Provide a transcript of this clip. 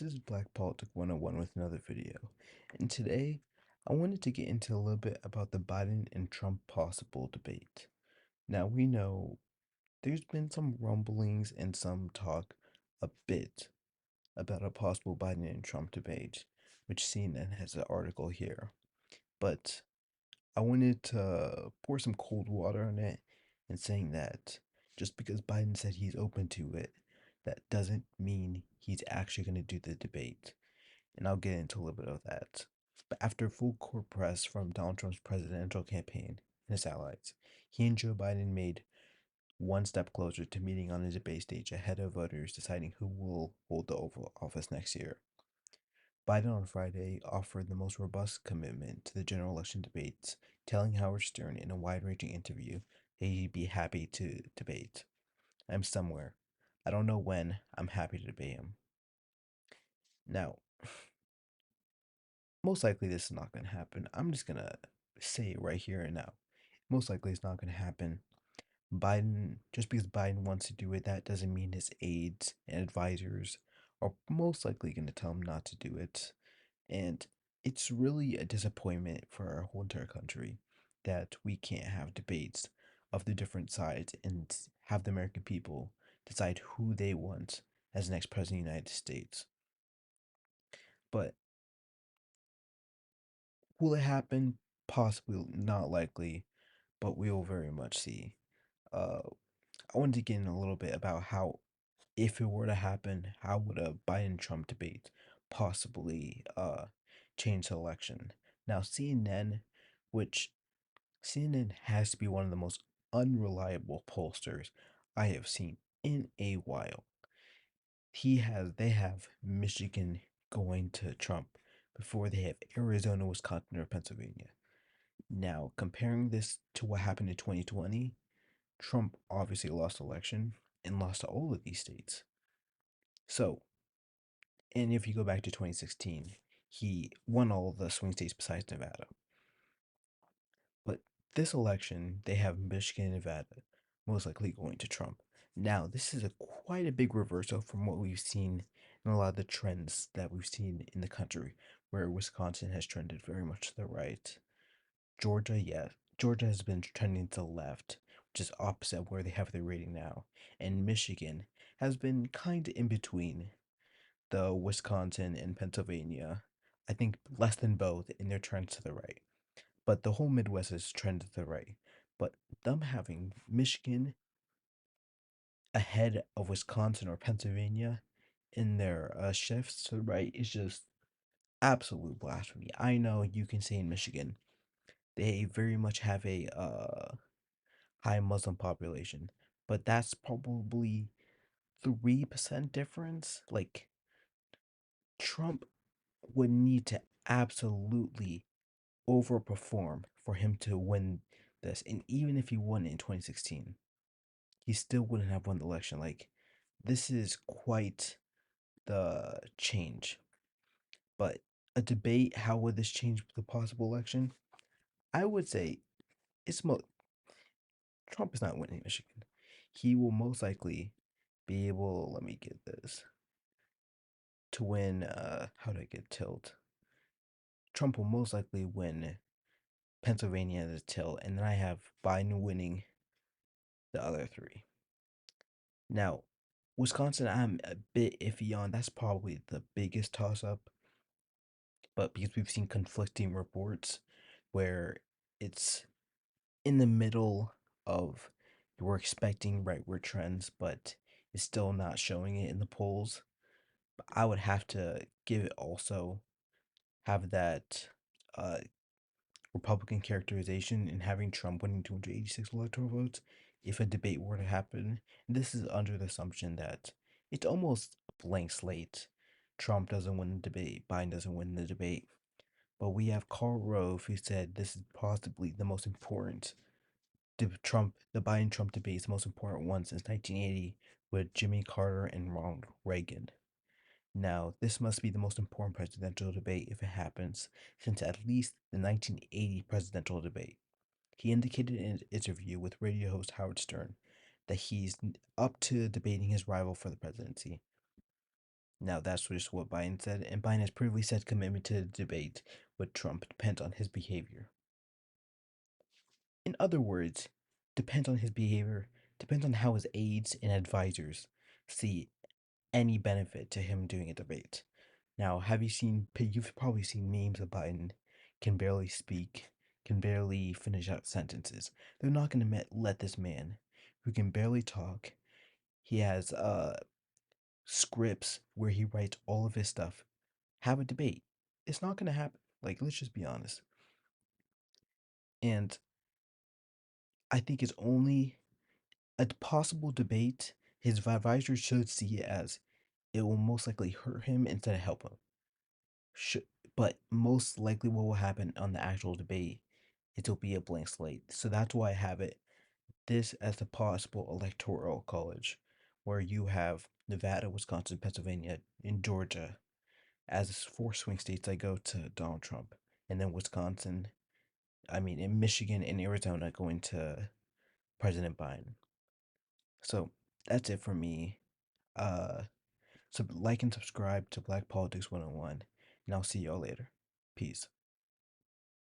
This is Black Politics 101 with another video. And today, I wanted to get into a little bit about the Biden and Trump possible debate. Now, we know there's been some rumblings and some talk a bit about a possible Biden and Trump debate, which CNN has an article here. But I wanted to pour some cold water on it and saying that just because Biden said he's open to it, that doesn't mean he's actually going to do the debate. And I'll get into a little bit of that. But after full court press from Donald Trump's presidential campaign and his allies, he and Joe Biden made one step closer to meeting on the debate stage ahead of voters deciding who will hold the Oval Office next year. Biden on Friday offered the most robust commitment to the general election debates, telling Howard Stern in a wide ranging interview that he'd be happy to debate. I'm somewhere. I don't know when. I'm happy to debate him. Now, most likely this is not going to happen. I'm just going to say it right here and now. Most likely it's not going to happen. Biden, just because Biden wants to do it, that doesn't mean his aides and advisors are most likely going to tell him not to do it. And it's really a disappointment for our whole entire country that we can't have debates of the different sides and have the American people decide who they want as the next president of the United States. But will it happen? Possibly not likely, but we will very much see. Uh, I wanted to get in a little bit about how, if it were to happen, how would a Biden-Trump debate possibly change the election? Now, which CNN has to be one of the most unreliable pollsters I have seen in a while. They have Michigan going to Trump before they have Arizona, Wisconsin, or Pennsylvania. Now, comparing this to what happened in 2020, Trump obviously lost the election and lost to all of these states. So, and if you go back to 2016, he won all the swing states besides Nevada. But this election, they have Michigan and Nevada most likely going to Trump. Now, this is quite a big reversal from what we've seen in a lot of the trends that we've seen in the country, where Wisconsin has trended very much to the right. Georgia, yes. Georgia has been trending to the left, which is opposite of where they have their rating now. And Michigan has been kind of in between the Wisconsin and Pennsylvania. I think less than both in their trends to the right. But the whole Midwest is trended to the right. But them having Michigan ahead of Wisconsin or Pennsylvania in their shifts to the right is just absolute blasphemy. I know you can say in Michigan they very much have a high Muslim population, but that's probably 3% difference. Like, Trump would need to absolutely overperform for him to win this. And even if he won in 2016, he still wouldn't have won the election. Like, this is quite the change. But a debate, how would this change the possible election? I would say it's Trump is not winning Michigan. He will most likely be able, let me get this, to win, how do I get tilt? Trump will most likely win Pennsylvania as a tilt, and then I have Biden winning the other three. Now, Wisconsin, I'm a bit iffy on. That's probably the biggest toss up, but because we've seen conflicting reports where it's in the middle of we're expecting rightward trends, but it's still not showing it in the polls. But I would have to give it also have that uh, Republican characterization in having Trump winning 286 electoral votes if a debate were to happen. And this is under the assumption that it's almost a blank slate. Trump doesn't win the debate, Biden doesn't win the debate. But we have Karl Rove who said this is possibly the most important the Biden Trump debate is the most important one since 1980 with Jimmy Carter and Ronald Reagan. Now, this must be the most important presidential debate if it happens since at least the 1980 presidential debate. He indicated in an interview with radio host Howard Stern that he's up to debating his rival for the presidency. Now that's just what Biden said, and Biden has previously said commitment to the debate with Trump depends on his behavior. In other words, depends on his behavior, depends on how his aides and advisors see any benefit to him doing a debate. Now, you've probably seen memes of Biden can barely speak, can barely finish out sentences. They're not going to let this man who can barely talk, he has scripts where he writes all of his stuff, have a debate. It's not going to happen. Like, let's just be honest. And I think it's only a possible debate. His advisors should see it as it will most likely hurt him instead of help him. Should, but most likely what will happen on the actual debate, it'll be a blank slate. So that's why I have this as the possible electoral college, where you have Nevada, Wisconsin, Pennsylvania, and Georgia as four swing states that go to Donald Trump, and then in Michigan and Arizona going to President Biden. So that's it for me. Uh, so like and subscribe to Black Politics 101, and I'll see y'all later. Peace.